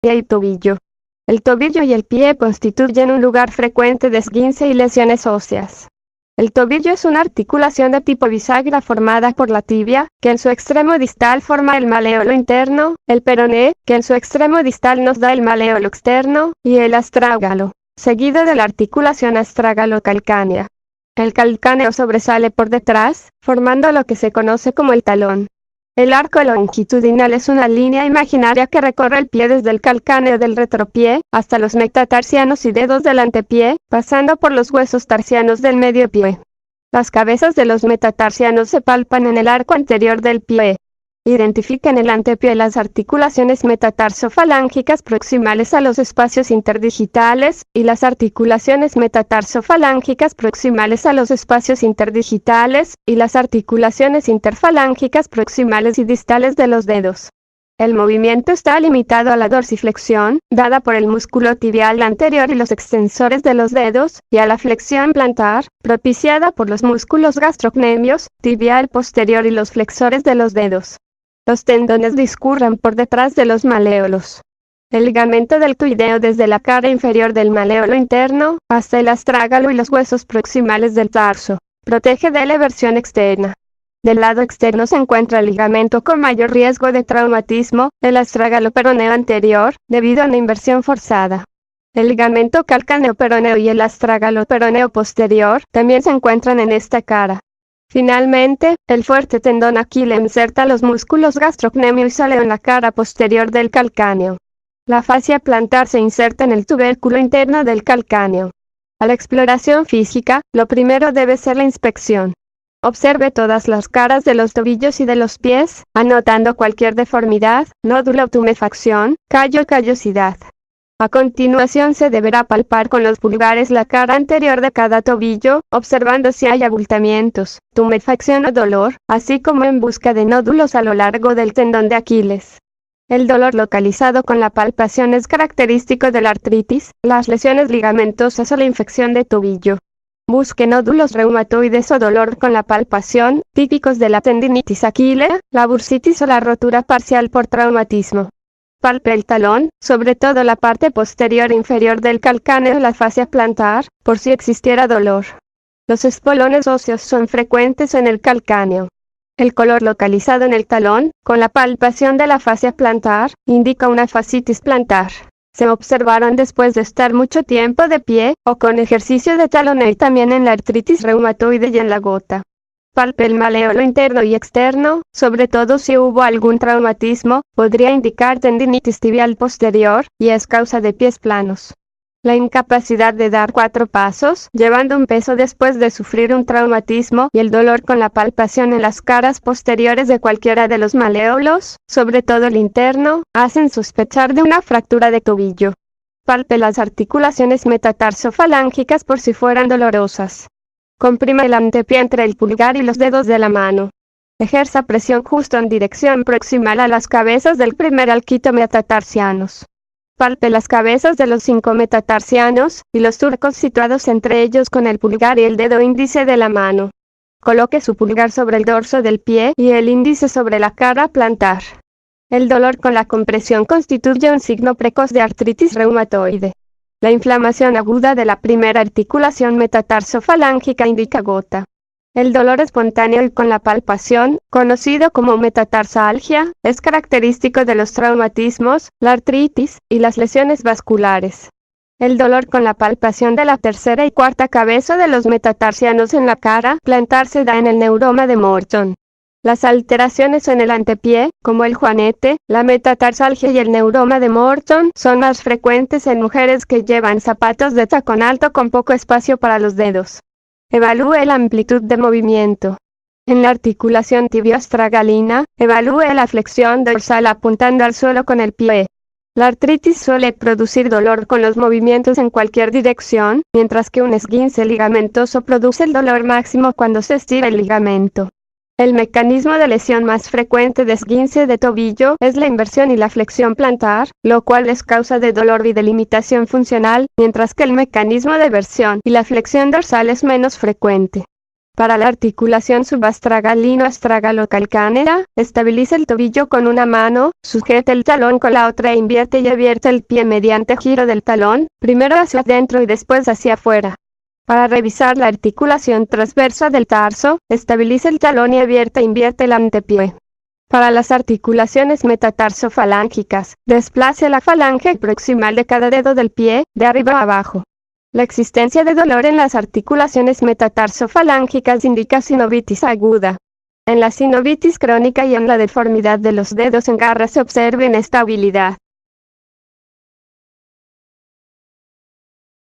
pie y tobillo. El tobillo y el pie constituyen un lugar frecuente de esguince y lesiones óseas. El tobillo es una articulación de tipo bisagra formada por la tibia, que en su extremo distal forma el maleolo interno, el peroné, que en su extremo distal nos da el maleolo externo, y el astrágalo, seguido de la articulación astrágalo-calcánea. El calcáneo sobresale por detrás, formando lo que se conoce como el talón. El arco longitudinal es una línea imaginaria que recorre el pie desde el calcáneo del retropié hasta los metatarsianos y dedos del antepié, pasando por los huesos tarsianos del medio pie. Las cabezas de los metatarsianos se palpan en el arco anterior del pie. Identifica en el antepié las articulaciones metatarsofalángicas proximales a los espacios interdigitales, y las articulaciones metatarsofalángicas proximales a los espacios interdigitales, y las articulaciones interfalángicas proximales y distales de los dedos. El movimiento está limitado a la dorsiflexión, dada por el músculo tibial anterior y los extensores de los dedos, y a la flexión plantar, propiciada por los músculos gastrocnemios, tibial posterior y los flexores de los dedos. Los tendones discurren por detrás de los maleolos. El ligamento deltoideo desde la cara inferior del maleolo interno, hasta el astrágalo y los huesos proximales del tarso, protege de la eversión externa. Del lado externo se encuentra el ligamento con mayor riesgo de traumatismo, el astrágalo peroneo anterior, debido a una inversión forzada. El ligamento calcáneo peroneo y el astrágalo peroneo posterior también se encuentran en esta cara. Finalmente, el fuerte tendón Aquile inserta los músculos gastrocnemio y sóleo en la cara posterior del calcáneo. La fascia plantar se inserta en el tubérculo interno del calcáneo. A la exploración física, lo primero debe ser la inspección. Observe todas las caras de los tobillos y de los pies, anotando cualquier deformidad, nódulo o tumefacción, callo o callosidad. A continuación se deberá palpar con los pulgares la cara anterior de cada tobillo, observando si hay abultamientos, tumefacción o dolor, así como en busca de nódulos a lo largo del tendón de Aquiles. El dolor localizado con la palpación es característico de la artritis, las lesiones ligamentosas o la infección de tobillo. Busque nódulos reumatoides o dolor con la palpación, típicos de la tendinitis aquilea, la bursitis o la rotura parcial por traumatismo. Palpe el talón, sobre todo la parte posterior inferior del calcáneo y la fascia plantar, por si existiera dolor. Los espolones óseos son frecuentes en el calcáneo. El color localizado en el talón, con la palpación de la fascia plantar, indica una fascitis plantar. Se observaron después de estar mucho tiempo de pie, o con ejercicio de taloneo y también en la artritis reumatoide y en la gota. Palpe el maleolo interno y externo, sobre todo si hubo algún traumatismo, podría indicar tendinitis tibial posterior, y es causa de pies planos. La incapacidad de dar 4 pasos, llevando un peso después de sufrir un traumatismo, y el dolor con la palpación en las caras posteriores de cualquiera de los maleolos, sobre todo el interno, hacen sospechar de una fractura de tobillo. Palpe las articulaciones metatarsofalángicas por si fueran dolorosas. Comprima el antepié entre el pulgar y los dedos de la mano. Ejerza presión justo en dirección proximal a las cabezas del primer alquito metatarsianos. Palpe las cabezas de los 5 metatarsianos, y los surcos situados entre ellos con el pulgar y el dedo índice de la mano. Coloque su pulgar sobre el dorso del pie y el índice sobre la cara plantar. El dolor con la compresión constituye un signo precoz de artritis reumatoide. La inflamación aguda de la primera articulación metatarsofalángica indica gota. El dolor espontáneo y con la palpación, conocido como metatarsalgia, es característico de los traumatismos, la artritis, y las lesiones vasculares. El dolor con la palpación de la tercera y cuarta cabeza de los metatarsianos en la cara plantar se da en el neuroma de Morton. Las alteraciones en el antepié, como el juanete, la metatarsalgia y el neuroma de Morton, son más frecuentes en mujeres que llevan zapatos de tacón alto con poco espacio para los dedos. Evalúe la amplitud de movimiento. En la articulación tibio-astragalina, evalúe la flexión dorsal apuntando al suelo con el pie. La artritis suele producir dolor con los movimientos en cualquier dirección, mientras que un esguince ligamentoso produce el dolor máximo cuando se estira el ligamento. El mecanismo de lesión más frecuente de esguince de tobillo es la inversión y la flexión plantar, lo cual es causa de dolor y de limitación funcional, mientras que el mecanismo de versión y la flexión dorsal es menos frecuente. Para la articulación subastragalino-astragalocalcánea, estabiliza el tobillo con una mano, sujeta el talón con la otra e invierte y abierta el pie mediante giro del talón, primero hacia adentro y después hacia afuera. Para revisar la articulación transversa del tarso, estabiliza el talón y abierta e invierte el antepié. Para las articulaciones metatarsofalancicas, desplace la falange proximal de cada dedo del pie, de arriba a abajo. La existencia de dolor en las articulaciones metatarsofalancicas indica sinovitis aguda. En la sinovitis crónica y en la deformidad de los dedos en garra se observa inestabilidad.